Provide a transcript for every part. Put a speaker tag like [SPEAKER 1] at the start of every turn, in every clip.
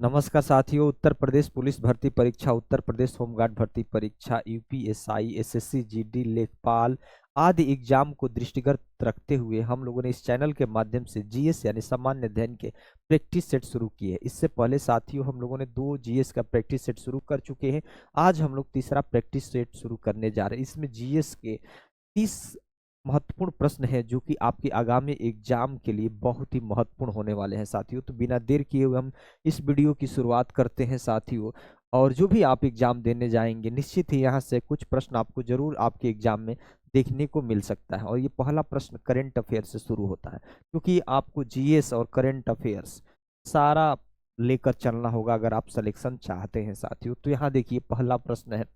[SPEAKER 1] नमस्कार साथियों। उत्तर प्रदेश पुलिस भर्ती परीक्षा, उत्तर प्रदेश होमगार्ड भर्ती परीक्षा, यूपीएसआई, एसएससी, जीडी, लेखपाल आदि एग्जाम को दृष्टिगत रखते हुए हम लोगों ने इस चैनल के माध्यम से जीएस यानी सामान्य अध्ययन के प्रैक्टिस सेट शुरू किए। इससे पहले साथियों हम लोगों ने 2 जीएस का प्रैक्टिस सेट शुरू कर चुके हैं। आज हम लोग तीसरा प्रैक्टिस सेट शुरू करने जा रहे हैं। इसमें जीएस के 30 महत्वपूर्ण प्रश्न है जो कि आपके आगामी एग्जाम के लिए बहुत ही महत्वपूर्ण होने वाले हैं साथियों। तो बिना देर किए हुए हम इस वीडियो की शुरुआत करते हैं साथियों। और जो भी आप एग्जाम देने जाएंगे निश्चित ही यहाँ से कुछ प्रश्न आपको जरूर आपके एग्जाम में देखने को मिल सकता है। और ये पहला प्रश्न करंट अफेयर से शुरू होता है, क्योंकि आपको जीएस और करंट अफेयर्स सारा लेकर चलना होगा अगर आप सिलेक्शन चाहते हैं साथियों। तो यहाँ देखिए पहला प्रश्न है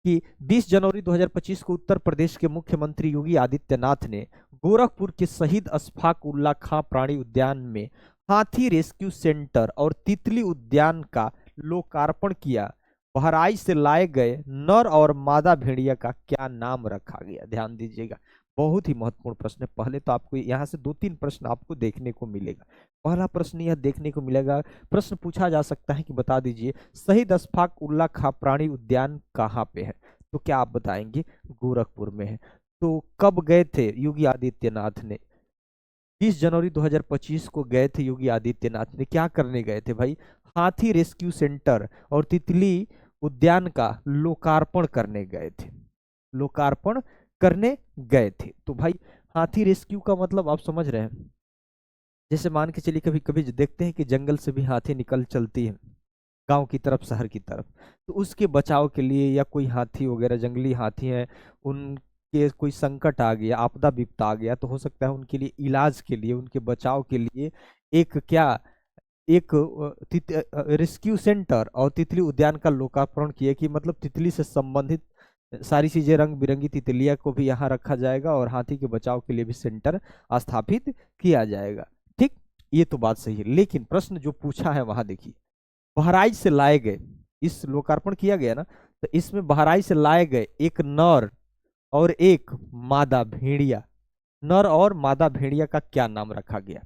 [SPEAKER 1] कि 20 जनवरी 2025 को उत्तर प्रदेश के मुख्यमंत्री योगी आदित्यनाथ ने गोरखपुर के शहीद अशफाक उल्ला खां प्राणी उद्यान में हाथी रेस्क्यू सेंटर और तितली उद्यान का लोकार्पण किया। बहराइच से लाए गए नर और मादा भेड़िया का क्या नाम रखा गया? ध्यान दीजिएगा, बहुत ही महत्वपूर्ण प्रश्न है। पहले तो आपको यहाँ से 2-3 प्रश्न आपको देखने को मिलेगा। पहला प्रश्न यह देखने को मिलेगा, प्रश्न पूछा जा सकता है कि बता दीजिए शहीद अशफाक उल्ला खां प्राणी उद्यान कहाँ पे है? तो क्या आप बताएंगे? गोरखपुर में है। तो कब गए थे योगी आदित्यनाथ ने? 20 जनवरी 2025 को गए थे योगी आदित्यनाथ ने। क्या करने गए थे भाई? हाथी रेस्क्यू सेंटर और तितली उद्यान का लोकार्पण करने गए थे। लोकार्पण करने गए थे। तो भाई हाथी रेस्क्यू का मतलब आप समझ रहे हैं, जैसे मान के चलिए कभी कभी देखते हैं कि जंगल से भी हाथी निकल चलती है गांव की तरफ, शहर की तरफ। तो उसके बचाव के लिए या कोई हाथी वगैरह जंगली हाथी है, उनके कोई संकट आ गया, आपदा विपदा आ गया, तो हो सकता है उनके लिए इलाज के लिए, उनके बचाव के लिए एक क्या एक रेस्क्यू सेंटर और तितली उद्यान का लोकार्पण किया कि मतलब तितली से संबंधित सारी चीजें, रंग बिरंगी तितलियां को भी यहाँ रखा जाएगा और हाथी के बचाव के लिए भी सेंटर स्थापित किया जाएगा। ठीक, ये तो बात सही है। लेकिन प्रश्न जो पूछा है वहां देखिए, बहराइच से लाए गए, इस लोकार्पण किया गया ना, तो इसमें बहराइच से लाए गए एक नर और एक मादा भेड़िया, नर और मादा भेड़िया का क्या नाम रखा गया?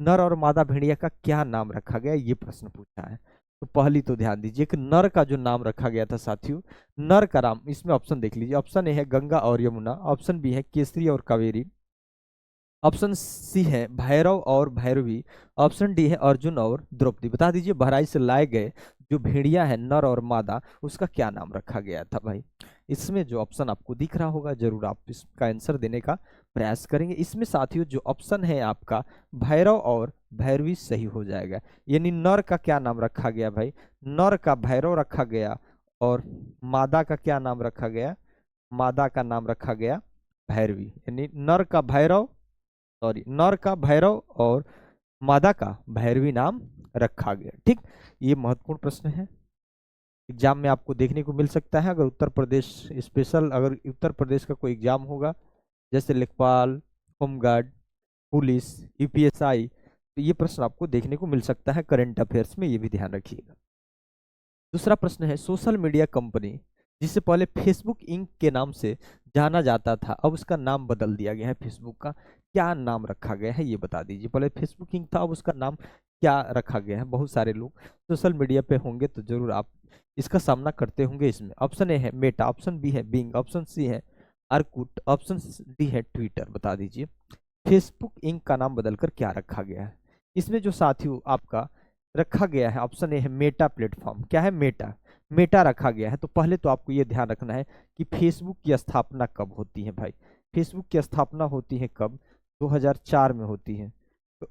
[SPEAKER 1] नर और मादा भेड़िया का क्या नाम रखा गया, ये प्रश्न पूछा है। तो पहली तो ध्यान दीजिए कि नर का जो नाम रखा गया था साथियों, नर का नाम, इसमें ऑप्शन देख लीजिए। ऑप्शन ए है गंगा और यमुना, ऑप्शन बी है केसरी और कावेरी, ऑप्शन सी है भैरव और भैरवी, ऑप्शन डी है अर्जुन और द्रौपदी। बता दीजिए बहराइच से लाए गए जो भेड़िया है नर और मादा, उसका क्या नाम रखा गया था भाई? इसमें जो ऑप्शन आपको दिख रहा होगा जरूर आप इसका आंसर देने का प्रयास करेंगे। इसमें साथियों जो ऑप्शन है आपका भैरव और भैरवी सही हो जाएगा। यानी नर का क्या नाम रखा गया भाई? नर का भैरव रखा गया और मादा का क्या नाम रखा गया? मादा का नाम रखा गया भैरवी। यानी नर का भैरव, सॉरी, नर का भैरव और मादा का भैरवी नाम रखा गया। ठीक, ये महत्वपूर्ण प्रश्न है, एग्जाम में आपको देखने को मिल सकता है। अगर उत्तर प्रदेश स्पेशल, अगर उत्तर प्रदेश का कोई एग्जाम होगा जैसे लेखपाल, होमगार्ड, पुलिस, यूपीएसआई, तो ये प्रश्न आपको देखने को मिल सकता है करंट अफेयर्स में, ये भी ध्यान रखिएगा। दूसरा प्रश्न है, सोशल मीडिया कंपनी जिसे पहले फेसबुक इंक के नाम से जाना जाता था, अब उसका नाम बदल दिया गया है फेसबुक का, क्या नाम रखा गया है ये बता दीजिए। पहले फेसबुक इंक था, अब उसका नाम क्या रखा गया है? बहुत सारे लोग सोशल मीडिया पे होंगे तो जरूर आप इसका सामना करते होंगे। इसमें ऑप्शन ए है मेटा, ऑप्शन बी है बिंग, ऑप्शन सी है अर्कुट, ऑप्शन डी है ट्विटर। बता दीजिए फेसबुक इंक का नाम बदलकर क्या रखा गया है? इसमें जो साथियों आपका रखा गया है, ऑप्शन ए है मेटा प्लेटफॉर्म। क्या है? मेटा, मेटा रखा गया है। तो पहले तो आपको ये ध्यान रखना है कि फेसबुक की स्थापना कब होती है भाई? फेसबुक की स्थापना होती है कब? 2004 में होती है। तो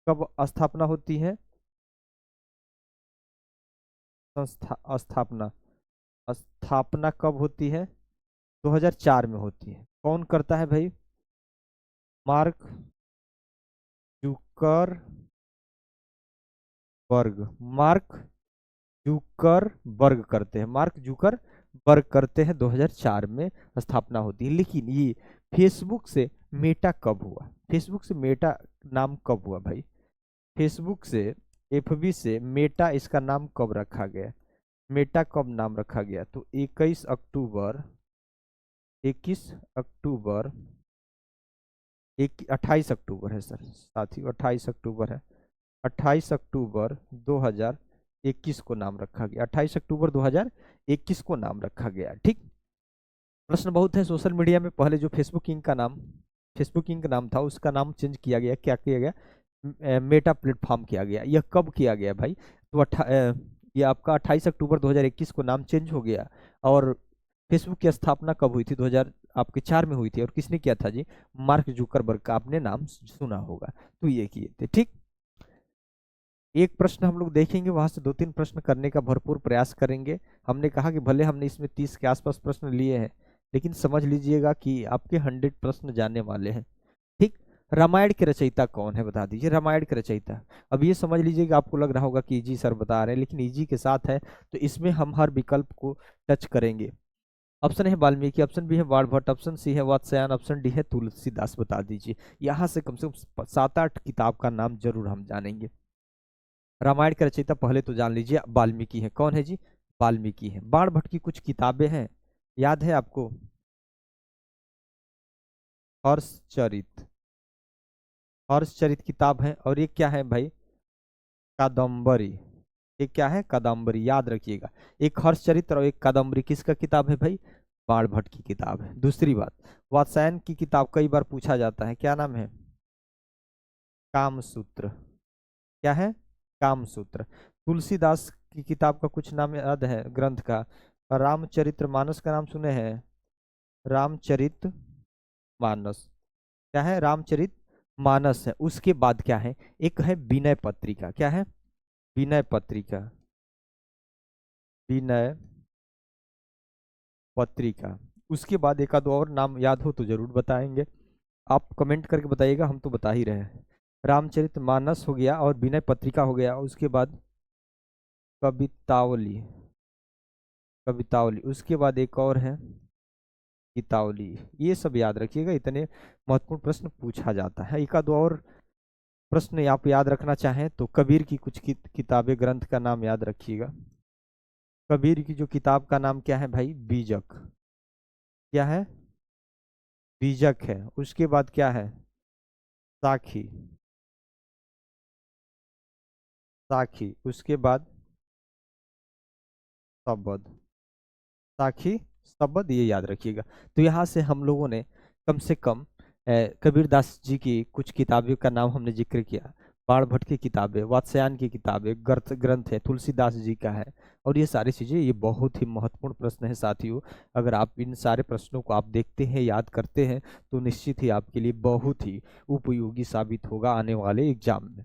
[SPEAKER 1] कब स्थापना होती है? स्थापना, स्थापना कब होती है? 2004 में होती है। कौन करता है भाई? मार्क जुकर बर्ग, मार्क जुकर बर्ग करते हैं, मार्क जुकर बर्ग करते हैं। 2004 में स्थापना होती है। लेकिन ये फेसबुक से मेटा कब हुआ? फेसबुक से मेटा नाम कब हुआ भाई? फेसबुक से, एफबी से मेटा, इसका नाम कब रखा गया? मेटा कब नाम रखा गया? तो 21 अक्टूबर, 21 अक्टूबर, 28 अक्टूबर है सर साथियों, 28 अक्टूबर है। 28 अक्टूबर 2021 को नाम रखा गया, 28 अक्टूबर 2021 को नाम रखा गया। ठीक, प्रश्न बहुत है। सोशल मीडिया में पहले जो फेसबुक इंक नाम था, उसका नाम चेंज किया गया, क्या किया गया, मेटा प्लेटफॉर्म किया गया। यह कब किया गया भाई? तो ये आपका 28 अक्टूबर 2021 को नाम चेंज हो गया। और फेसबुक की स्थापना कब हुई थी? 2000 आपके 4 में हुई थी। और किसने किया था जी? मार्क जुकरबर्ग का आपने नाम सुना होगा। तो ये किए थे। ठीक, एक प्रश्न हम लोग देखेंगे, वहां से 2-3 प्रश्न करने का भरपूर प्रयास करेंगे। हमने कहा कि भले हमने इसमें 30 के आसपास प्रश्न लिए हैं, लेकिन समझ लीजिएगा कि आपके 100 प्रश्न जाने वाले हैं। ठीक, रामायण के रचयिता कौन है बता दीजिए, रामायण के रचयिता। अब ये समझ लीजिएगा, आपको लग रहा होगा कि इजी सर बता रहे हैं, लेकिन इजी के साथ है, तो इसमें हम हर विकल्प को टच करेंगे। ऑप्शन है वाल्मीकि, ऑप्शन बी है बाणभट्ट, ऑप्शन सी है वात्स्यायन, ऑप्शन डी है तुलसीदास। बता दीजिए। यहाँ से कम 7-8 किताब का नाम जरूर हम जानेंगे। रामायण के रचयिता पहले तो जान लीजिए, वाल्मीकि है। कौन है जी? वाल्मीकि है। बाणभट्ट की कुछ किताबें हैं, याद है आपको? हर्षचरित, हर्षचरित किताब है। और ये क्या है भाई? कादम्बरी। ये क्या है? कादम्बरी, याद रखिएगा। एक हर्षचरित और एक कादम्बरी किसका किताब है भाई? बाणभट्ट की किताब है। दूसरी बात, वात्स्यायन की किताब कई बार पूछा जाता है, क्या नाम है? कामसूत्र। क्या है? कामसूत्र। तुलसीदास की किताब का कुछ नाम याद है ग्रंथ का? रामचरित्र मानस का नाम सुने हैं? रामचरित मानस। क्या है? रामचरित मानस है। उसके बाद क्या है? एक है विनय पत्रिका। क्या है? विनय पत्रिका, विनय पत्रिका। उसके बाद एक आध और नाम याद हो तो जरूर बताएंगे, आप कमेंट करके बताइएगा, हम तो बता ही रहे हैं। रामचरित मानस हो गया और विनय पत्रिका हो गया। उसके बाद कवितावली, कवितावली। उसके बाद एक और है गीतावली। ये सब याद रखिएगा, इतने महत्वपूर्ण प्रश्न पूछा जाता है। एक आध और प्रश्न आप याद रखना चाहें तो कबीर की कुछ किताबें, ग्रंथ का नाम याद रखिएगा। कबीर की जो किताब का नाम क्या है भाई? बीजक। क्या है? बीजक है। उसके बाद क्या है? साखी, साखी। उसके बाद शब्द, साखी शब्द, ये याद रखिएगा। तो यहाँ से हम लोगों ने कम से कम कबीर दास जी की कुछ किताबों का नाम हमने जिक्र किया। बाणभट्ट की किताबें, वात्स्यायन की किताबें, ग्रंथ है, तुलसीदास जी का है। और ये सारी चीजें, ये बहुत ही महत्वपूर्ण प्रश्न है साथियों। अगर आप इन सारे प्रश्नों को आप देखते हैं, याद करते हैं, तो निश्चित ही आपके लिए बहुत ही उपयोगी साबित होगा आने वाले एग्जाम में।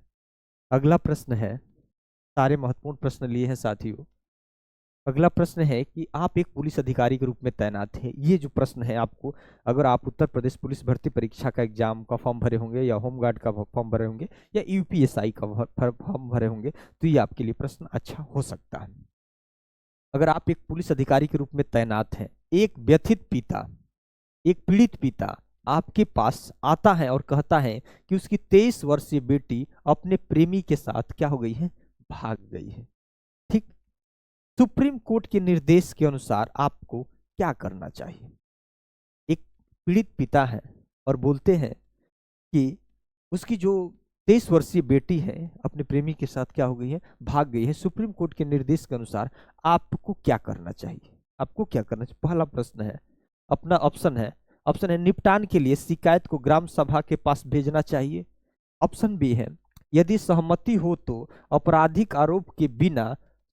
[SPEAKER 1] अगला प्रश्न है, सारे महत्वपूर्ण प्रश्न लिए हैं साथियों। अगला प्रश्न है कि आप एक पुलिस अधिकारी के रूप में तैनात हैं। ये जो प्रश्न है आपको, अगर आप उत्तर प्रदेश पुलिस भर्ती परीक्षा का एग्जाम का फॉर्म भरे होंगे, या होमगार्ड का फॉर्म भरे होंगे, या यूपीएसआई का फॉर्म भरे होंगे, तो ये आपके लिए प्रश्न अच्छा हो सकता है। अगर आप एक पुलिस अधिकारी के रूप में तैनात हैं, एक व्यथित पिता, एक पीड़ित पिता आपके पास आता है और कहता है कि उसकी 23 वर्षीय बेटी अपने प्रेमी के साथ क्या हो गई है? भाग गई है। ठीक, सुप्रीम कोर्ट के निर्देश के अनुसार आपको क्या करना चाहिए? एक पीड़ित पिता है और बोलते हैं कि उसकी जो 23 वर्षीय बेटी है अपने प्रेमी के साथ क्या हो गई है? भाग गई है। सुप्रीम कोर्ट के निर्देश के अनुसार आपको क्या करना चाहिए? आपको क्या करना चाहिए? पहला प्रश्न है, अपना ऑप्शन है निपटान के लिए शिकायत को ग्राम सभा के पास भेजना चाहिए। ऑप्शन बी है यदि सहमति हो तो आपराधिक आरोप के बिना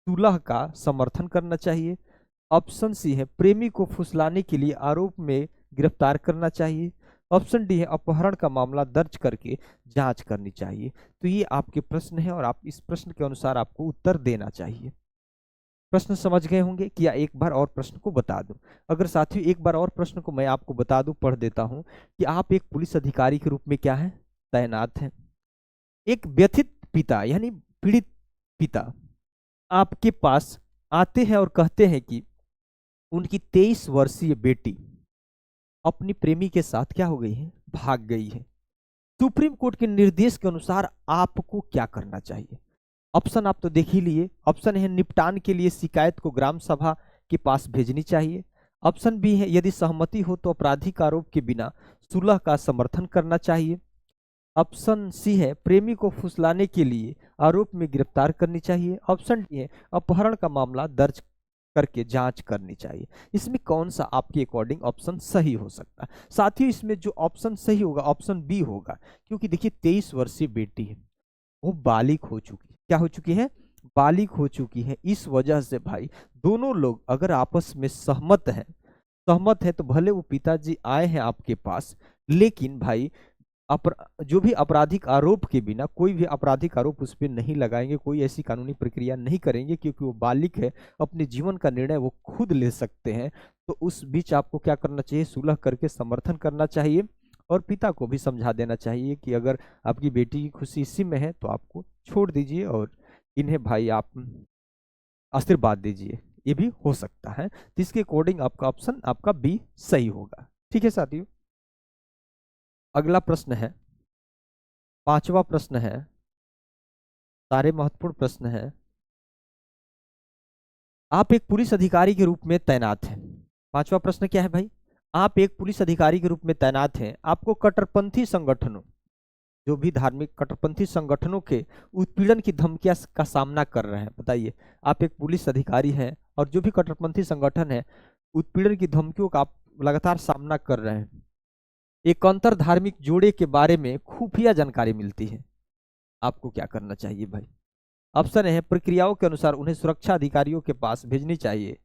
[SPEAKER 1] सुलह का समर्थन करना चाहिए। ऑप्शन सी है प्रेमी को फुसलाने के लिए आरोप में गिरफ्तार करना चाहिए। ऑप्शन डी है अपहरण का मामला दर्ज करके जांच करनी चाहिए। तो ये आपके प्रश्न है और आप इस प्रश्न के अनुसार आपको उत्तर देना चाहिए। प्रश्न समझ गए होंगे कि या एक बार और प्रश्न को बता दूं? अगर साथियों एक बार और प्रश्न को मैं आपको बता दूं, पढ़ देता हूं कि आप एक पुलिस अधिकारी के रूप में क्या है? तैनात हैं। एक व्यथित पिता यानी पीड़ित पिता आपके पास आते हैं और कहते हैं कि उनकी 23 वर्षीय बेटी अपनी प्रेमी के साथ क्या हो गई है? भाग गई है। सुप्रीम कोर्ट के निर्देश के अनुसार आपको क्या करना चाहिए? ऑप्शन आप तो देख ही लिए। ऑप्शन है निपटान के लिए शिकायत को ग्राम सभा के पास भेजनी चाहिए। ऑप्शन बी है यदि सहमति हो तो आपराधिक आरोप के बिना सुलह का समर्थन करना चाहिए। ऑप्शन सी है प्रेमी को फुसलाने के लिए आरोप में गिरफ्तार करनी चाहिए। ऑप्शन डी है अपहरण का मामला दर्ज करके जांच करनी चाहिए। इसमें कौन सा आपके अकॉर्डिंग ऑप्शन सही हो सकता है? साथियों, इसमें जो ऑप्शन सही होगा ऑप्शन बी होगा, क्योंकि देखिए 23 वर्षीय बेटी है, वो बालिग हो चुकी है। क्या हो चुकी है? बालिग हो चुकी है। इस वजह से भाई दोनों लोग अगर आपस में सहमत है तो भले वो पिताजी आए हैं आपके पास, लेकिन भाई जो भी आपराधिक आरोप के बिना कोई भी आपराधिक आरोप उस पर नहीं लगाएंगे, कोई ऐसी कानूनी प्रक्रिया नहीं करेंगे, क्योंकि वो बालिग है, अपने जीवन का निर्णय वो खुद ले सकते हैं। तो उस बीच आपको क्या करना चाहिए? सुलह करके समर्थन करना चाहिए और पिता को भी समझा देना चाहिए कि अगर आपकी बेटी की खुशी इसी में है तो आपको छोड़ दीजिए और इन्हें भाई आप आशीर्वाद दीजिए। ये भी हो सकता है। तो इसके अकॉर्डिंग आपका ऑप्शन आपका बी सही होगा। ठीक है साथियों, अगला प्रश्न है, पांचवा प्रश्न है, सारे महत्वपूर्ण प्रश्न है। आप एक पुलिस अधिकारी के रूप में तैनात हैं। पांचवा प्रश्न क्या है भाई? आप एक पुलिस अधिकारी के रूप में तैनात हैं। आपको कट्टरपंथी संगठनों, जो भी धार्मिक कट्टरपंथी संगठनों के उत्पीड़न की धमकियां का सामना कर रहे हैं। बताइए, आप एक पुलिस अधिकारी हैं और जो भी कट्टरपंथी संगठन है उत्पीड़न की धमकियों का आप लगातार सामना कर रहे हैं। एक अंतर धार्मिक जोड़े के बारे में खुफिया जानकारी मिलती है। आपको क्या करना चाहिए भाई? ऑप्शन है प्रक्रियाओं के अनुसार उन्हें सुरक्षा अधिकारियों के पास भेजनी चाहिए।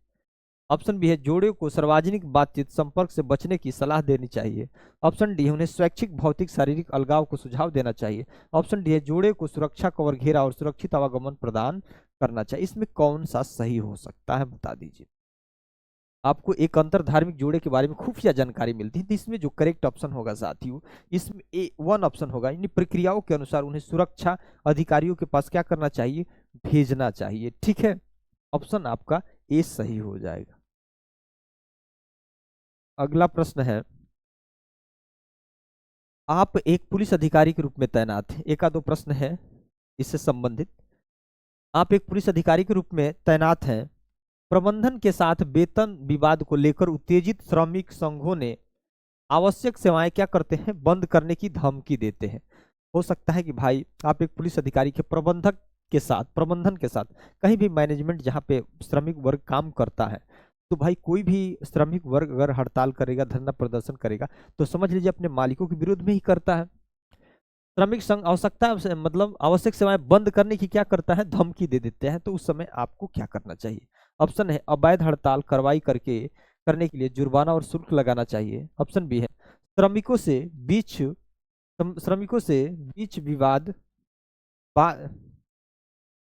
[SPEAKER 1] ऑप्शन बी है जोड़े को सार्वजनिक बातचीत संपर्क से बचने की सलाह देनी चाहिए। ऑप्शन डी है उन्हें स्वैच्छिक भौतिक शारीरिक अलगाव को सुझाव देना चाहिए। ऑप्शन डी है जोड़े को सुरक्षा कवर घेरा और सुरक्षित आवागमन प्रदान करना चाहिए। इसमें कौन सा सही हो सकता है? बता दीजिए। आपको एक अंतर धार्मिक जोड़े के बारे में खुफिया जानकारी मिलती है, तो इसमें जो करेक्ट ऑप्शन होगा साथियों, इसमें ए वन ऑप्शन होगा। इन प्रक्रियाओं के अनुसार उन्हें सुरक्षा अधिकारियों के पास क्या करना चाहिए? भेजना चाहिए। ठीक है, ऑप्शन आपका ए सही हो जाएगा। अगला प्रश्न है, आप एक पुलिस अधिकारी के रूप में तैनात हैं। एक आधो प्रश्न है इससे संबंधित। आप एक पुलिस अधिकारी के रूप में तैनात हैं। प्रबंधन के साथ वेतन विवाद को लेकर उत्तेजित श्रमिक संघों ने आवश्यक सेवाएं क्या करते हैं? बंद करने की धमकी देते हैं। हो सकता है कि भाई आप एक पुलिस अधिकारी के प्रबंधन के साथ कहीं भी मैनेजमेंट जहां पे श्रमिक वर्ग काम करता है, तो भाई कोई भी श्रमिक वर्ग अगर हड़ताल करेगा, धरना प्रदर्शन करेगा, तो समझ लीजिए अपने मालिकों के विरोध में ही करता है। श्रमिक संघ मतलब आवश्यक सेवाएं बंद करने की क्या करता है? धमकी दे देते हैं। तो उस समय आपको क्या करना चाहिए? ऑप्शन है अवैध हड़ताल कार्रवाई करने के लिए जुर्माना और शुल्क लगाना चाहिए। ऑप्शन बी है श्रमिकों से बीच विवाद बा-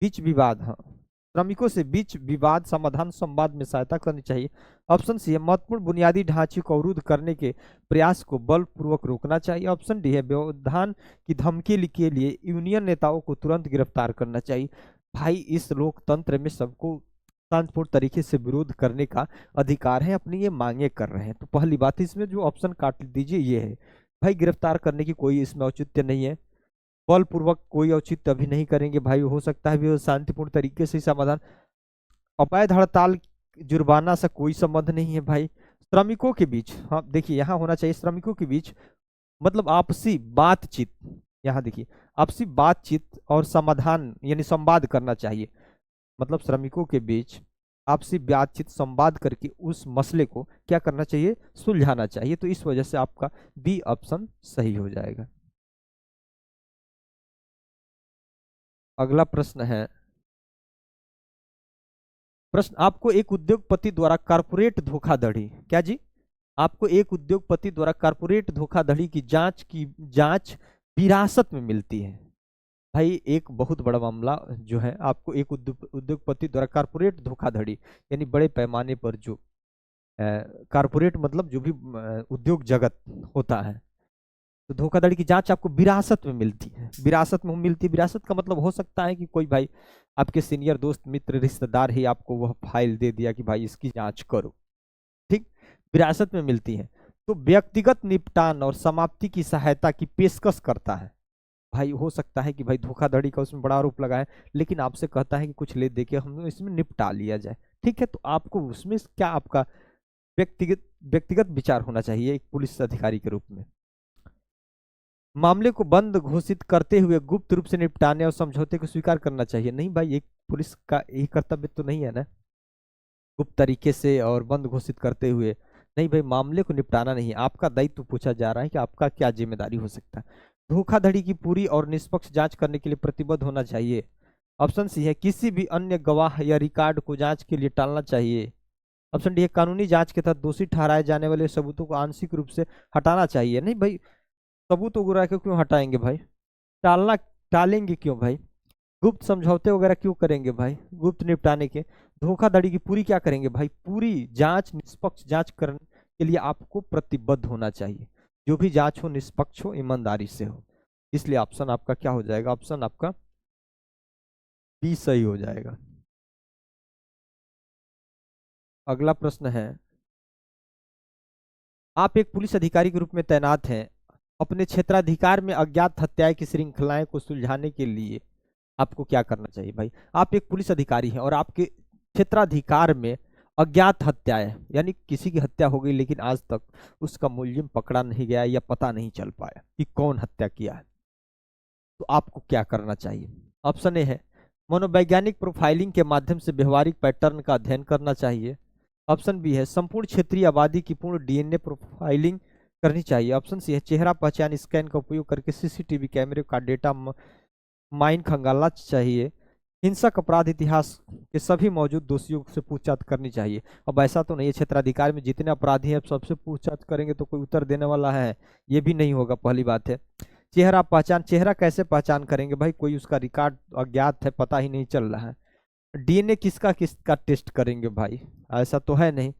[SPEAKER 1] बीच विवाद, हाँ, श्रमिकों से बीच विवाद समाधान संवाद में सहायता करनी चाहिए। ऑप्शन सी है महत्वपूर्ण बुनियादी ढांचे को अवरुद्ध करने के प्रयास को बलपूर्वक रोकना चाहिए। ऑप्शन डी है व्यवधान की धमकी के लिए यूनियन नेताओं को तुरंत गिरफ्तार करना चाहिए। भाई इस लोकतंत्र में सबको शांतिपूर्ण तरीके से विरोध करने का अधिकार है, अपनी ये मांगे कर रहे हैं। तो पहली बात इसमें जो ऑप्शन काट दीजिए ये है भाई, गिरफ्तार करने की कोई इसमें औचित्य नहीं है, बलपूर्वक कोई औचित्य अभी नहीं करेंगे भाई, हो सकता है भी शांतिपूर्ण तरीके से समाधान। अवैध हड़ताल जुर्माना से कोई संबंध नहीं है भाई। श्रमिकों के बीच, हाँ देखिए यहाँ होना चाहिए श्रमिकों के बीच मतलब आपसी बातचीत, यहाँ देखिए आपसी बातचीत और समाधान यानी संवाद करना चाहिए। मतलब श्रमिकों के बीच आपसी बातचीत संवाद करके उस मसले को क्या करना चाहिए? सुलझाना चाहिए। तो इस वजह से आपका बी ऑप्शन सही हो जाएगा। अगला प्रश्न है, प्रश्न आपको एक उद्योगपति द्वारा कारपोरेट धोखाधड़ी, क्या जी? आपको एक उद्योगपति द्वारा कारपोरेट धोखाधड़ी की जांच विरासत में मिलती है। भाई एक बहुत बड़ा मामला जो है, आपको एक उद्योगपति द्वारा कारपोरेट धोखाधड़ी यानी बड़े पैमाने पर जो कारपोरेट मतलब जो भी उद्योग जगत होता है, तो धोखाधड़ी की जांच आपको विरासत में मिलती है। विरासत में मिलती है, विरासत का मतलब हो सकता है कि कोई भाई आपके सीनियर दोस्त मित्र रिश्तेदार ही आपको वह फाइल दे दिया कि भाई इसकी जांच करो। ठीक, विरासत में मिलती है। तो व्यक्तिगत निपटान और समाप्ति की सहायता की पेशकश करता है। भाई हो सकता है कि भाई धोखाधड़ी का उसमें बड़ा आरोप लगा है, लेकिन आपसे कहता है कि कुछ ले दे के हम इसमें निपटा लिया जाए। ठीक है, तो आपको उसमें क्या आपका व्यक्तिगत व्यक्तिगत विचार होना चाहिए एक पुलिस अधिकारी के रूप में। मामले को बंद घोषित करते हुए गुप्त रूप से निपटाने और समझौते को स्वीकार करना चाहिए। नहीं भाई, एक पुलिस का यही कर्तव्य तो नहीं है ना, गुप्त तरीके से और बंद घोषित करते हुए। नहीं भाई, मामले को निपटाना नहीं, आपका दायित्व पूछा जा रहा है कि आपका क्या जिम्मेदारी हो सकता है। धोखाधड़ी की पूरी और निष्पक्ष जांच करने के लिए प्रतिबद्ध होना चाहिए। ऑप्शन सी है किसी भी अन्य गवाह या रिकॉर्ड को जांच के लिए टालना चाहिए। ऑप्शन डी है कानूनी जांच के तहत दोषी ठहराए जाने वाले सबूतों को आंशिक रूप से हटाना चाहिए। नहीं भाई, सबूत वगैरह को क्यों हटाएंगे भाई, टालना, टालेंगे क्यों भाई, गुप्त समझौते वगैरह क्यों करेंगे भाई, गुप्त निपटाने के। धोखाधड़ी की पूरी क्या करेंगे भाई, पूरी जांच, निष्पक्ष जांच करने के लिए आपको प्रतिबद्ध होना चाहिए। जो भी जांच हो निष्पक्ष हो, ईमानदारी से हो। इसलिए ऑप्शन आपका क्या हो जाएगा, ऑप्शन आपका बी सही हो जाएगा। अगला प्रश्न है, आप एक पुलिस अधिकारी के रूप में तैनात हैं। अपने क्षेत्राधिकार में अज्ञात हत्याएं की श्रृंखलाएं को सुलझाने के लिए आपको क्या करना चाहिए भाई। आप एक पुलिस अधिकारी हैं और आपके क्षेत्राधिकार में अज्ञात हत्याएं, यानी किसी की हत्या हो गई लेकिन आज तक उसका मुलजिम पकड़ा नहीं गया या पता नहीं चल पाया कि कौन हत्या किया है, तो आपको क्या करना चाहिए। ऑप्शन ए है मनोवैज्ञानिक प्रोफाइलिंग के माध्यम से व्यवहारिक पैटर्न का अध्ययन करना चाहिए। ऑप्शन बी है संपूर्ण क्षेत्रीय आबादी की पूर्ण डीएनए प्रोफाइलिंग करनी चाहिए। ऑप्शन सी है चेहरा पहचान स्कैन का उपयोग करके सीसीटीवी कैमरे का डेटा माइन खंगालना चाहिए। हिंसक अपराध इतिहास के सभी मौजूद दोषियों से पूछताछ करनी चाहिए। अब ऐसा तो नहीं है क्षेत्राधिकार में जितने अपराधी हैं सबसे पूछताछ करेंगे तो कोई उत्तर देने वाला है, ये भी नहीं होगा, पहली बात है। चेहरा पहचान, चेहरा कैसे पहचान करेंगे भाई, कोई उसका रिकॉर्ड अज्ञात है, पता ही नहीं चल रहा है। डीएनए किसका किसका टेस्ट करेंगे भाई, ऐसा तो है नहीं।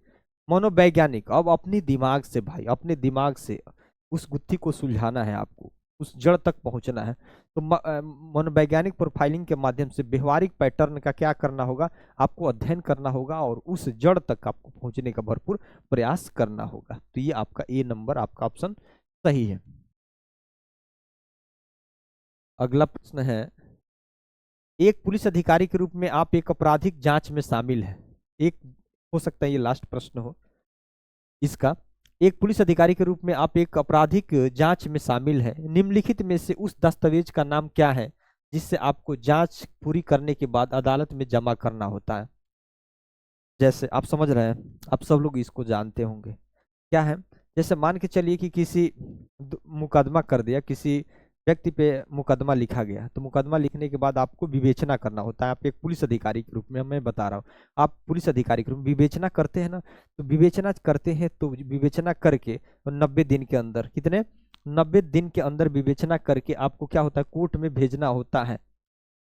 [SPEAKER 1] मनोवैज्ञानिक, अब अपने दिमाग से भाई, अपने दिमाग से उस गुत्थी को सुलझाना है आपको, उस जड़ तक पहुंचना है। तो मनोवैज्ञानिक प्रोफाइलिंग के माध्यम से व्यवहारिक पैटर्न का क्या करना होगा, आपको अध्ययन करना होगा और उस जड़ तक आपको पहुंचने का भरपूर प्रयास करना होगा। तो ये आपका ए नंबर, आपका ऑप्शन सही है। अगला प्रश्न है, एक पुलिस अधिकारी के रूप में आप एक आपराधिक जांच में शामिल हैं। एक, हो सकता है ये लास्ट प्रश्न हो इसका। एक पुलिस अधिकारी के रूप में आप एक आपराधिक जांच में शामिल हैं। निम्नलिखित में से उस दस्तावेज का नाम क्या है जिससे आपको जांच पूरी करने के बाद अदालत में जमा करना होता है। जैसे आप समझ रहे हैं, आप सब लोग इसको जानते होंगे क्या है। जैसे मान के चलिए कि किसी मुकदमा कर दिया, किसी व्यक्ति पे मुकदमा लिखा गया, तो मुकदमा लिखने के बाद आपको विवेचना करना होता है। आप एक पुलिस अधिकारी के रूप में, मैं बता रहा हूँ, आप पुलिस अधिकारी के रूप में विवेचना करते हैं ना, तो विवेचना करते हैं तो विवेचना करके 90 दिन के अंदर, कितने, 90 दिन के अंदर विवेचना करके आपको क्या होता है, कोर्ट में भेजना होता है।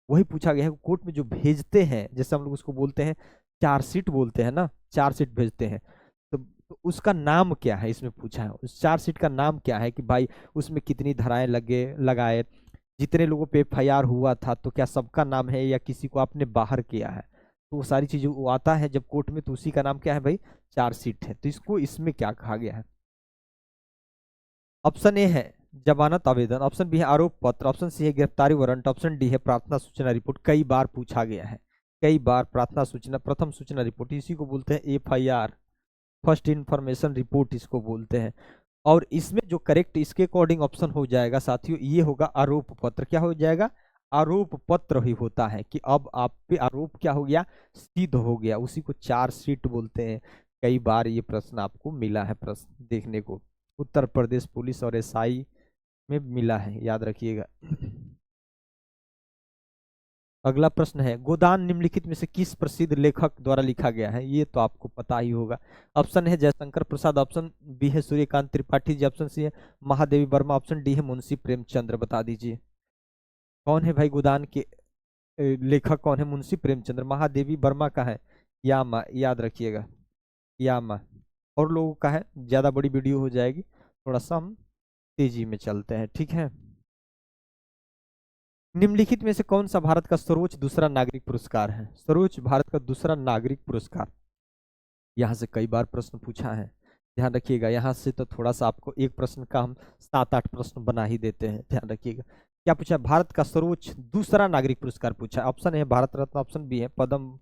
[SPEAKER 1] वही पूछा गया है, कोर्ट में जो भेजते हैं, जैसे हम लोग उसको बोलते हैं चार्जशीट बोलते हैं ना, चार्जशीट भेजते हैं, तो उसका नाम क्या है इसमें पूछा है। उस चार्जशीट का नाम क्या है कि भाई उसमें कितनी धाराएं लगाए, जितने लोगों पे एफआईआर हुआ था तो क्या सबका नाम है या किसी को आपने बाहर किया है, तो वो सारी चीजें वो आता है जब कोर्ट में, तो उसी का नाम क्या है भाई, चार्जशीट है। तो इसको इसमें क्या कहा गया है। ऑप्शन ए है जमानत आवेदन, ऑप्शन बी है आरोप पत्र, ऑप्शन सी है गिरफ्तारी वारंट, ऑप्शन डी है प्रार्थना सूचना रिपोर्ट। कई बार पूछा गया है, कई बार प्रार्थना सूचना, प्रथम सूचना रिपोर्ट, इसी को बोलते हैं एफआईआर, फर्स्ट इंफॉर्मेशन रिपोर्ट इसको बोलते हैं। और इसमें जो करेक्ट इसके अकॉर्डिंग ऑप्शन हो जाएगा साथियों, ये होगा आरोप पत्र। क्या हो जाएगा, आरोप पत्र ही होता है कि अब आप पे आरोप क्या हो गया, सिद्ध हो गया, उसी को चार्जशीट बोलते हैं। कई बार ये प्रश्न आपको मिला है, प्रश्न देखने को उत्तर प्रदेश पुलिस और एसआई में मिला है, याद रखिएगा। अगला प्रश्न है, गोदान निम्नलिखित में से किस प्रसिद्ध लेखक द्वारा लिखा गया है। ये तो आपको पता ही होगा। ऑप्शन है जयशंकर प्रसाद, ऑप्शन बी है सूर्यकांत त्रिपाठी जी, ऑप्शन सी है महादेवी वर्मा, ऑप्शन डी है मुंशी प्रेमचंद्र। बता दीजिए कौन है भाई गोदान के लेखक, कौन है, मुंशी प्रेमचंद्र, महादेवी वर्मा का है, यामा, याद रखिएगा, यामा। और लोगों का है, ज्यादा बड़ी वीडियो हो जाएगी, थोड़ा सा हम तेजी में चलते हैं, ठीक है। निम्नलिखित में से कौन सा भारत का सर्वोच्च दूसरा नागरिक पुरस्कार है, सर्वोच्च भारत का दूसरा नागरिक पुरस्कार। यहाँ से कई बार प्रश्न पूछा है, ध्यान रखिएगा। यहाँ से तो थोड़ा सा आपको एक प्रश्न का हम 7-8 प्रश्न बना ही देते हैं, ध्यान रखिएगा। क्या पूछा, भारत का सर्वोच्च दूसरा नागरिक पुरस्कार पूछा। ऑप्शन है भारत रत्न, ऑप्शन बी है पद्म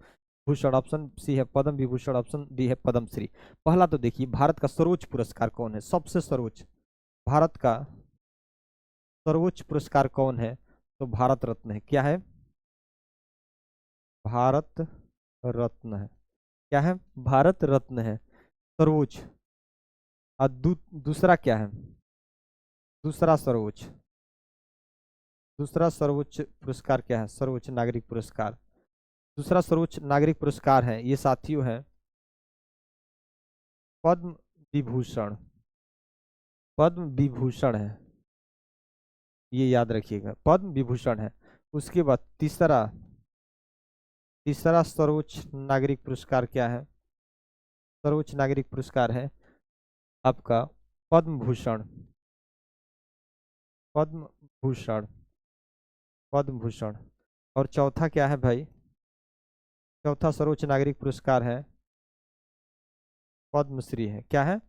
[SPEAKER 1] भूषण, ऑप्शन सी है पद्म विभूषण, ऑप्शन डी है पद्म श्री। पहला तो देखिए भारत का सर्वोच्च पुरस्कार कौन है, सबसे सर्वोच्च भारत का सर्वोच्च पुरस्कार कौन है? तो भारत रत्न है। क्या है? भारत रत्न है। क्या है? भारत रत्न है सर्वोच्च। और दूसरा क्या है? दूसरा सर्वोच्च, दूसरा सर्वोच्च पुरस्कार क्या है? सर्वोच्च नागरिक पुरस्कार। दूसरा सर्वोच्च नागरिक पुरस्कार है, ये साथियों है पद्म विभूषण। पद्म विभूषण है, ये याद रखिएगा, पद्म विभूषण है। उसके बाद तीसरा, तीसरा सर्वोच्च नागरिक पुरस्कार क्या है? सर्वोच्च नागरिक पुरस्कार है आपका पद्म भूषण। पद्म भूषण, पद्म भूषण। और चौथा क्या है भाई? चौथा सर्वोच्च नागरिक पुरस्कार है पद्मश्री है। क्या है?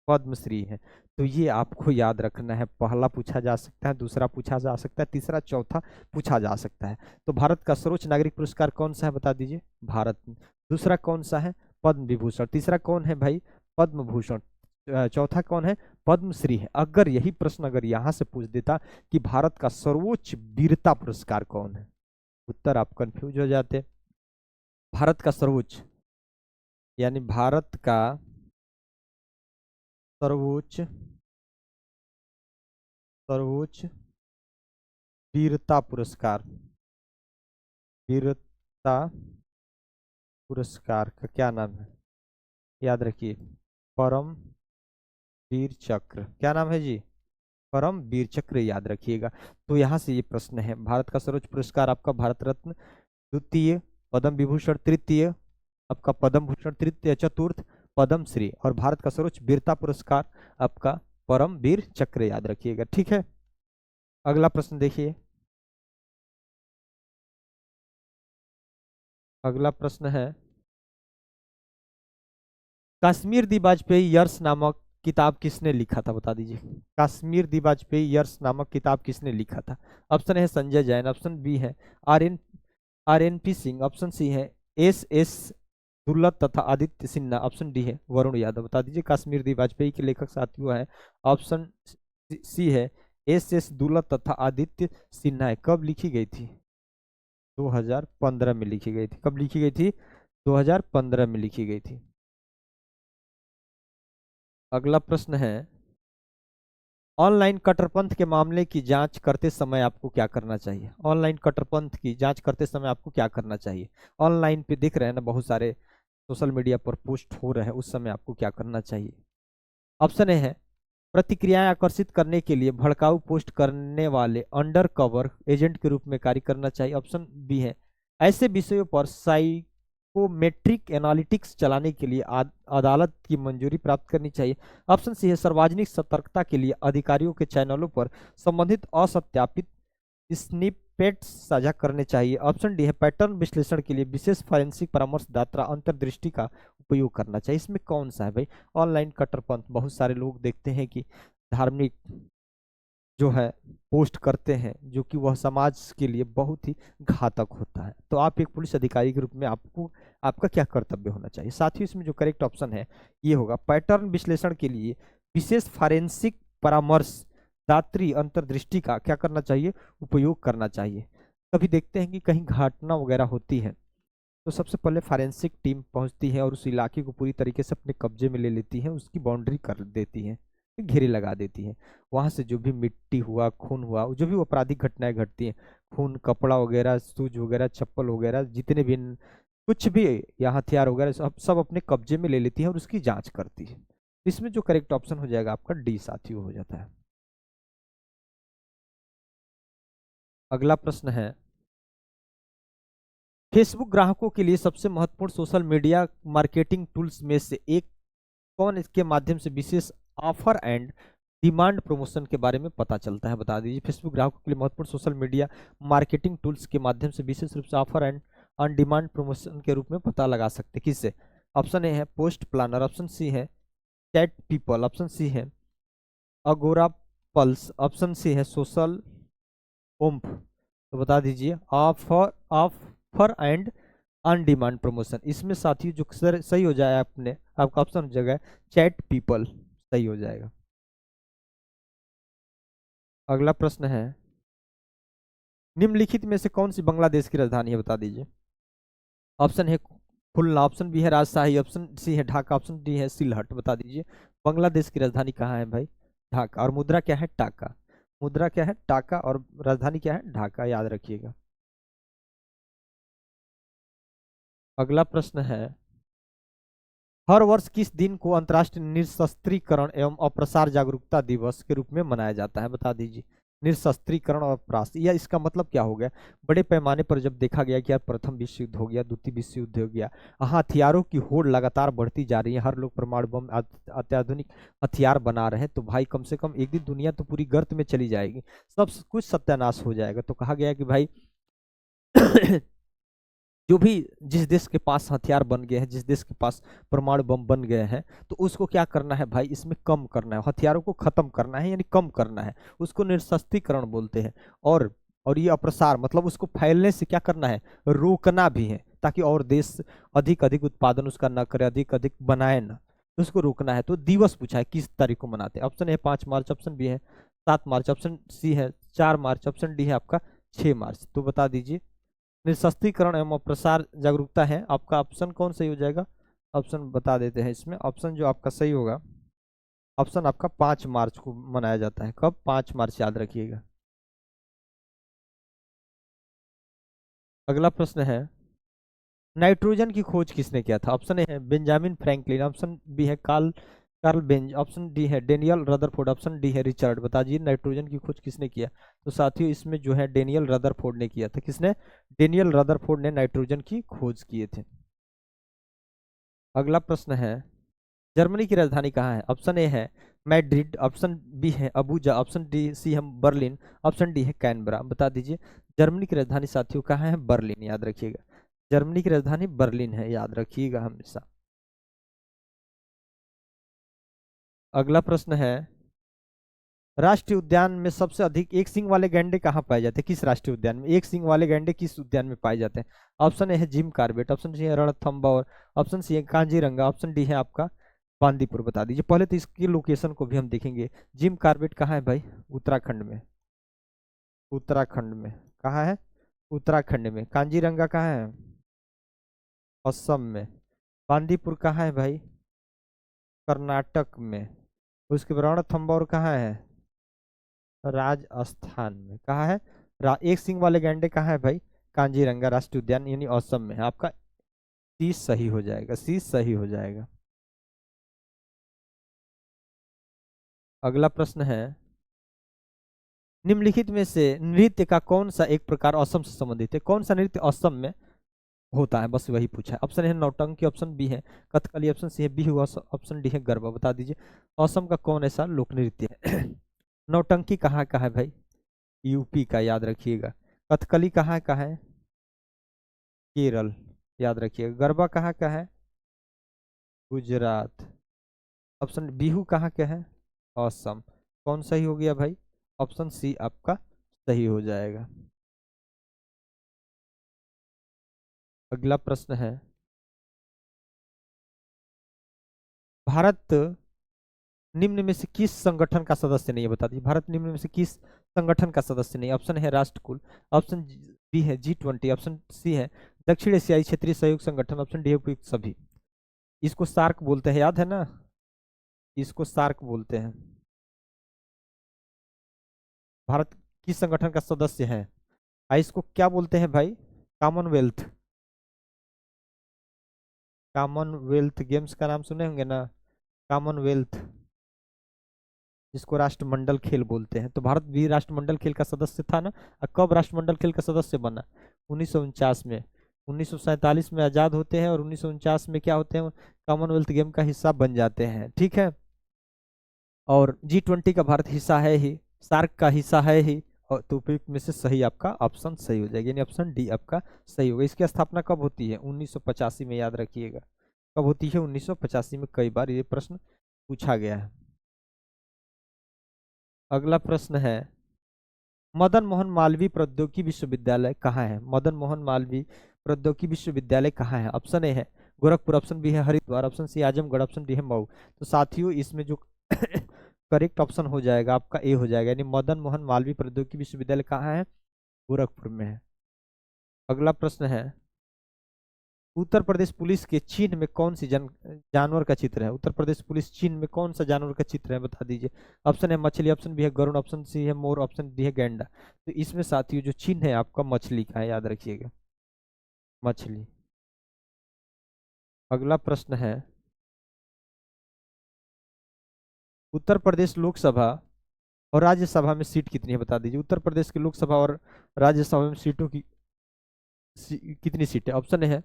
[SPEAKER 1] पद्मश्री है। तो ये आपको याद रखना है, पहला पूछा जा सकता है, दूसरा पूछा जा सकता है, तीसरा चौथा पूछा जा सकता है। तो भारत का सर्वोच्च नागरिक पुरस्कार कौन सा है बता दीजिए? भारत। दूसरा कौन सा है? पद्म विभूषण। तीसरा कौन है भाई? पद्म भूषण। चौथा कौन है? पद्मश्री है। अगर यही प्रश्न अगर यहाँ से पूछ देता कि भारत का सर्वोच्च वीरता पुरस्कार कौन है, उत्तर आप कंफ्यूज हो जाते। भारत का सर्वोच्च, यानी भारत का सर्वोच्च, सर्वोच्च वीरता पुरस्कार, वीरता पुरस्कार का क्या नाम है? याद रखिए, परम वीर चक्र। क्या नाम है जी? परम वीर चक्र, याद रखिएगा। तो यहाँ से ये प्रश्न है, भारत का सर्वोच्च पुरस्कार आपका भारत रत्न, द्वितीय पद्म विभूषण, तृतीय आपका पद्म भूषण, तृतीय चतुर्थ पद्म श्री, और भारत का सर्वोच्च वीरता पुरस्कार आपका परम वीर चक्र, याद रखिएगा। ठीक है, अगला प्रश्न देखिए। अगला प्रश्न है, कश्मीर दी वाजपेयी यर्स नामक किताब किसने लिखा था? बता दीजिए। कश्मीर दी वाजपेयी यर्स नामक किताब किसने लिखा था? ऑप्शन है संजय जैन, ऑप्शन बी है R N P Singh, option C है एस एस दुर्लभ तथा आदित्य सिन्हा, ऑप्शन डी है वरुण यादव। बता दीजिए, कश्मीर दी वाजपेयी के लेखक साथियों है ऑप्शन सी है एस एस दुर्लभ तथा आदित्य सिन्हा है। कब लिखी गई थी? 2015 में लिखी गई थी। कब लिखी गई थी? 2015 में लिखी गई थी। अगला प्रश्न है, ऑनलाइन कट्टरपंथ के मामले की जांच करते समय आपको क्या करना चाहिए? ऑनलाइन कट्टरपंथ की जांच करते समय आपको क्या करना चाहिए? ऑनलाइन पे देख रहे हैं ना, बहुत सारे सोशल मीडिया पर पोस्ट हो रहे हैं, उस समय आपको क्या करना चाहिए? ऑप्शन ए है प्रतिक्रियाएं आकर्षित करने के लिए भड़काऊ पोस्ट करने वाले अंडर कवर एजेंट के रूप में कार्य करना चाहिए। ऑप्शन बी है ऐसे विषयों पर साइकोमेट्रिक एनालिटिक्स चलाने के लिए अदालत की मंजूरी प्राप्त करनी चाहिए। ऑप्शन सी है सार्वजनिक सतर्कता के लिए अधिकारियों के चैनलों पर संबंधित असत्यापित स्निपेट्स साझा करने चाहिए। ऑप्शन डी है पैटर्न विश्लेषण के लिए विशेष फॉरेंसिक परामर्शदाता अंतर्दृष्टि का उपयोग करना चाहिए। इसमें कौन सा है भाई? ऑनलाइन कट्टरपंथ, बहुत सारे लोग देखते हैं कि धार्मिक जो है पोस्ट करते हैं, जो कि वह समाज के लिए बहुत ही घातक होता है। तो आप एक पुलिस अधिकारी के रूप में आपको आपका क्या कर्तव्य होना चाहिए? साथ ही इसमें जो करेक्ट ऑप्शन है ये होगा पैटर्न विश्लेषण के लिए विशेष फॉरेंसिक परामर्श दात्री अंतर्दृष्टि का क्या करना चाहिए? उपयोग करना चाहिए। कभी देखते हैं कि कहीं घटना वगैरह होती है तो सबसे पहले फॉरेंसिक टीम पहुंचती है और उस इलाके को पूरी तरीके से अपने कब्जे में ले लेती है, उसकी बाउंड्री कर देती है, घेरे लगा देती है। वहां से जो भी मिट्टी हुआ, खून हुआ, जो भी आपराधिक घटनाएं घटती हैं, खून, कपड़ा वगैरह, शूज वगैरह, चप्पल वगैरह, जितने भी कुछ भी या हथियार वगैरह सब सब अपने कब्जे में ले लेती है और उसकी जांच करती है। इसमें जो करेक्ट ऑप्शन हो जाएगा आपका डी साथियों हो जाता है। अगला प्रश्न है, फेसबुक ग्राहकों के लिए सबसे महत्वपूर्ण सोशल मीडिया मार्केटिंग टूल्स में से एक कौन? इसके माध्यम से विशेष ऑफर एंड डिमांड प्रमोशन के बारे में पता चलता है? बता दीजिए। फेसबुक ग्राहकों के लिए महत्वपूर्ण सोशल मीडिया मार्केटिंग टूल्स के माध्यम से विशेष रूप से offer and on demand promotion के रूप में पता लगा सकते हैं। किससे? ऑप्शन ए है पोस्ट प्लानर, ऑप्शन सी है चैट पीपल, ऑप्शन सी है अगोरा पल्स, ऑप्शन सी है सोशल ओम्फ। तो बता दीजिए offer and on demand promotion. इसमें साथियों जो सही हो जाए आपने आपका ऑप्शन हो जाएगा चैट पीपल, सही हो जाएगा। अगला प्रश्न है, निम्नलिखित में से कौन सी बांग्लादेश की राजधानी है, बता दीजिए। ऑप्शन है खुलना, ऑप्शन बी है राजशाही, ऑप्शन सी है ढाका, ऑप्शन डी है सिलहट। बता दीजिए बांग्लादेश की राजधानी कहाँ है भाई? ढाका। और मुद्रा क्या है? टाका। मुद्रा क्या है? टाका। और राजधानी क्या है? ढाका, याद रखिएगा। अगला प्रश्न है, हर वर्ष किस दिन को अंतर्राष्ट्रीय निशस्त्रीकरण एवं अप्रसार जागरूकता दिवस के रूप में मनाया जाता है? बता दीजिए। निशस्त्रीकरण और अप्रसार, या इसका मतलब क्या हो गया? बड़े पैमाने पर जब देखा गया कि यार प्रथम विश्व युद्ध हो गया, द्वितीय विश्व युद्ध हो गया, हथियारों की होड़ लगातार बढ़ती जा रही है, हर लोग परमाणु बम अत्याधुनिक हथियार बना रहे हैं, तो भाई कम से कम एक दिन दुनिया तो पूरी गर्त में चली जाएगी, सब कुछ सत्यानाश हो जाएगा। तो कहा गया कि भाई जो भी जिस देश के पास हथियार बन गए हैं, जिस देश के पास परमाणु बम बन गए हैं, तो उसको क्या करना है भाई? इसमें कम करना है, हथियारों को खत्म करना है, यानी कम करना है। उसको निरस्त्रीकरण बोलते हैं। और ये अप्रसार मतलब उसको फैलने से क्या करना है? रोकना भी है, ताकि और देश अधिक अधिक उत्पादन उसका ना करे, अधिक अधिक बनाए ना, तो उसको रोकना है। तो दिवस पूछा है किस तारीख को मनाते हैं? Option A 5 March, option B है 7 मार्च, ऑप्शन सी है 4 मार्च, ऑप्शन डी है आपका 6 मार्च। तो बता दीजिए। निशस्त्रीकरण एवं प्रसार जागरूकता है, आपका ऑप्शन कौन सही हो जाएगा? ऑप्शन बता देते हैं इसमें। ऑप्शन जो आपका सही होगा, ऑप्शन आपका 5 मार्च को मनाया जाता है। कब? 5 मार्च, याद रखिएगा। अगला प्रश्न है, नाइट्रोजन की खोज किसने किया था? ऑप्शन ए है बेंजामिन फ्रैंकलिन, ऑप्शन बी है Karl Karl Benz, option D है डेनियल रदरफोर्ड, ऑप्शन डी है रिचर्ड। बताइए नाइट्रोजन की खोज किसने किया? तो साथियों इसमें जो है डेनियल रदरफोर्ड ने किया था। किसने? डेनियल रदरफोर्ड ने नाइट्रोजन की खोज किए थे। अगला प्रश्न है, जर्मनी की राजधानी कहाँ है? ऑप्शन ए है मैड्रिड, ऑप्शन बी है अबूजा, ऑप्शन डी सी है बर्लिन, ऑप्शन डी है कैनबरा। बता दीजिए जर्मनी की राजधानी साथियों कहाँ है? बर्लिन, याद रखिएगा। जर्मनी की राजधानी बर्लिन है, याद रखिएगा हमेशा। अगला प्रश्न है, राष्ट्रीय उद्यान में सबसे अधिक एक सींग वाले गैंडे कहाँ पाए जाते हैं? किस राष्ट्रीय उद्यान में एक सींग वाले गैंडे किस उद्यान में पाए जाते हैं? ऑप्शन ए है जिम कार्बेट, ऑप्शन सी है रणथंबोर, ऑप्शन सी है कांजीरंगा, ऑप्शन डी है आपका बांदीपुर। बता दीजिए। पहले तो इसकी लोकेशन को भी हम देखेंगे। जिम कार्बेट कहाँ है भाई? उत्तराखंड में। उत्तराखंड में कहाँ है? उत्तराखंड में। कांजीरंगा कहाँ है? असम में। बांदीपुर कहाँ है भाई? कर्नाटक में। उसके बाद रणथंबोर कहाँ है? राजस्थान में। कहाँ है? एक सिंग वाले गैंडे कहाँ है भाई? कांजीरंगा राष्ट्रीय उद्यान यानी असम में है। आपका सी सही हो जाएगा, सी सही हो जाएगा। अगला प्रश्न है, निम्नलिखित में से नृत्य का कौन सा एक प्रकार असम से संबंधित है? कौन सा नृत्य असम में होता है? बस वही पूछा है। ऑप्शन है नौटंकी, ऑप्शन बी है कथकली, ऑप्शन सी है बिहू, ऑप्शन डी है गरबा। बता दीजिए असम का कौन ऐसा लोक नृत्य है? नौटंकी कहाँ का है भाई? यूपी का, याद रखिएगा। कथकली कहाँ का है? केरल, याद रखिएगा। गरबा कहाँ का है? गुजरात। ऑप्शन बिहू कहाँ का है? असम। कौन सही हो गया भाई? ऑप्शन सी आपका सही हो जाएगा। अगला प्रश्न है, भारत निम्न में से किस संगठन का सदस्य नहीं है? बता दीजिए भारत निम्न में से किस संगठन का सदस्य नहीं है? ऑप्शन है राष्ट्रकुल, ऑप्शन बी है G20, ऑप्शन सी है दक्षिण एशियाई क्षेत्रीय सहयोग संगठन, ऑप्शन डी है उपयुक्त सभी। इसको सार्क बोलते हैं, याद है ना? इसको सार्क बोलते हैं। भारत किस संगठन का सदस्य है? इसको क्या बोलते हैं भाई? कॉमनवेल्थ। कॉमनवेल्थ गेम्स का नाम सुने होंगे ना? कॉमनवेल्थ, जिसको राष्ट्रमंडल खेल बोलते हैं। तो भारत भी राष्ट्रमंडल खेल का सदस्य था ना? कब राष्ट्रमंडल खेल का सदस्य बना? 1949 में। 1947 में आजाद होते हैं और 1949 में क्या होते हैं? कॉमनवेल्थ गेम का हिस्सा बन जाते हैं। ठीक है। और G20 का भारत हिस्सा है ही, सार्क का हिस्सा है ही। और तो उपयुक्त में से सही आपका ऑप्शन सही हो जाएगा, यानी ऑप्शन डी आपका सही होगा। इसकी स्थापना कब होती है? 1985 में, याद रखिएगा। कब होती है? 1985 में। कई बार ये प्रश्न पूछा गया है। अगला प्रश्न है, मदन मोहन मालवीय प्रौद्योगिकी विश्वविद्यालय कहाँ है? मदन मोहन मालवीय प्रौद्योगिकी विश्वविद्यालय कहाँ है? ऑप्शन ए है गोरखपुर, ऑप्शन बी है Haridwar, option C Azamgarh, option D है मऊ। तो साथियों इसमें जो करेक्ट ऑप्शन हो जाएगा आपका ए हो जाएगा, यानी मदन मोहन मालवीय प्रौद्योगिकी विश्वविद्यालय कहाँ है? गोरखपुर में है। अगला प्रश्न है, उत्तर प्रदेश पुलिस के चिन्ह में कौन सी जानवर का चित्र है? उत्तर प्रदेश पुलिस चिन्ह में कौन सा जानवर का चित्र है, बता दीजिए। ऑप्शन है मछली, ऑप्शन बी है गरुड़, ऑप्शन सी है मोर, ऑप्शन डी है गैंडा। तो इसमें साथियों जो चिन्ह है आपका मछली का है, याद रखिएगा, मछली। अगला प्रश्न है, उत्तर प्रदेश लोकसभा और राज्यसभा में सीट कितनी है, बता दीजिए। उत्तर प्रदेश की लोकसभा और राज्यसभा में सीटों की कितनी सीट है? ऑप्शन ए है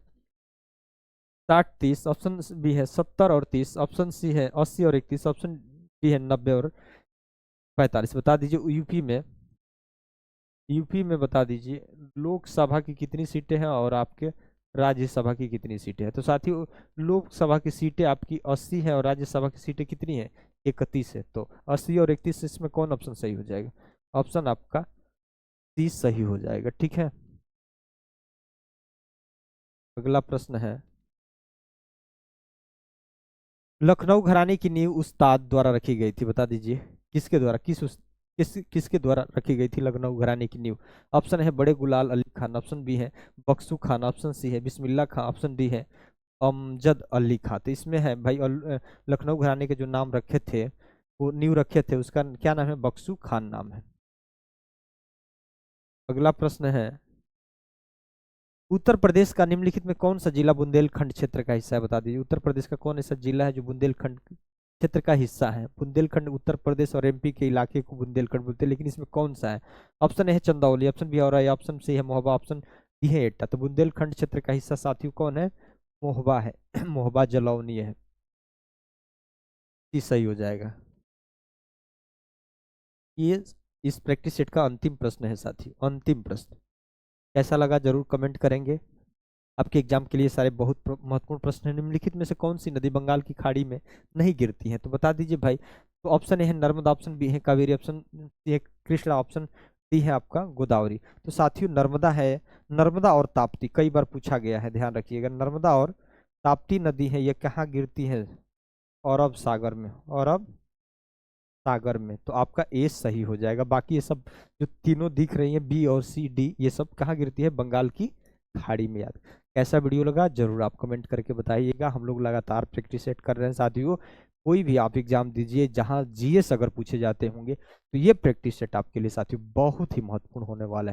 [SPEAKER 1] 60-30, ऑप्शन बी है 70 और 30, ऑप्शन सी है 80 और 31, ऑप्शन डी है 90 और 45। बता दीजिए यूपी में बता दीजिए लोकसभा की कितनी सीटें हैं और आपके राज्यसभा की कितनी सीटें हैं। तो साथियों लोकसभा की सीटें आपकी 80 है और राज्यसभा की सीटें कितनी है? 31 है। तो 80 और 31 इसमें कौन ऑप्शन सही हो जाएगा? ऑप्शन आपका 30 सही हो जाएगा, ठीक है। अगला प्रश्न है, लखनऊ घराने की नींव उस्ताद द्वारा रखी गई थी, बता दीजिए। किसके द्वारा, किसके द्वारा रखी गई थी लखनऊ घराने की नींव? ऑप्शन है बड़े गुलाल अली खान, ऑप्शन बी है बख्शू खान, ऑप्शन सी है बिस्मिल्लाह खान, ऑप्शन डी है अमजद अली खान। तो इसमें है भाई लखनऊ घराने के जो नाम रखे थे, वो नींव रखे थे, उसका क्या नाम है? बख्शू खान नाम है। अगला प्रश्न है, उत्तर प्रदेश का निम्नलिखित में कौन सा जिला बुंदेलखंड क्षेत्र का हिस्सा है, बता दीजिए। उत्तर प्रदेश का कौन ऐसा जिला है जो बुंदेलखंड क्षेत्र का हिस्सा है? बुंदेलखंड उत्तर प्रदेश और एमपी के इलाके को बुंदेलखंड बोलते हैं, लेकिन इसमें कौन सा है? ऑप्शन ए है चंदौली, ऑप्शन बी है ऑप्शन सी है मोहबा, ऑप्शन डी है एटा। तो बुंदेलखंड क्षेत्र का हिस्सा साथियों कौन है? मोहबा है। मोहबा जलौनी है, ये सही हो जाएगा। ये इस प्रैक्टिस सेट का अंतिम प्रश्न है साथियों, अंतिम प्रश्न। कैसा लगा जरूर कमेंट करेंगे। आपके एग्जाम के लिए सारे बहुत महत्वपूर्ण प्रश्न हैं। निम्नलिखित में से कौन सी नदी बंगाल की खाड़ी में नहीं गिरती है? तो बता दीजिए भाई। तो ऑप्शन ए है नर्मदा, ऑप्शन बी है कावेरी, ऑप्शन सी है कृष्णा, ऑप्शन डी है आपका गोदावरी। तो साथियों नर्मदा है, नर्मदा और ताप्ती कई बार पूछा गया है, ध्यान रखिएगा। नर्मदा और ताप्ती नदी है, ये कहाँ गिरती है? अरब सागर में, अरब सागर में। तो आपका ए सही हो जाएगा। बाकी ये सब जो तीनों दिख रही है बी और सी डी, ये सब कहाँ गिरती है? बंगाल की खाड़ी में। याद कैसा वीडियो लगा जरूर आप कमेंट करके बताइएगा। हम लोग लगातार प्रैक्टिस सेट कर रहे हैं साथियों। कोई भी आप एग्जाम दीजिए जहां जीएस अगर पूछे जाते होंगे, तो ये प्रैक्टिस सेट आपके लिए साथियों बहुत ही महत्वपूर्ण होने वाला है।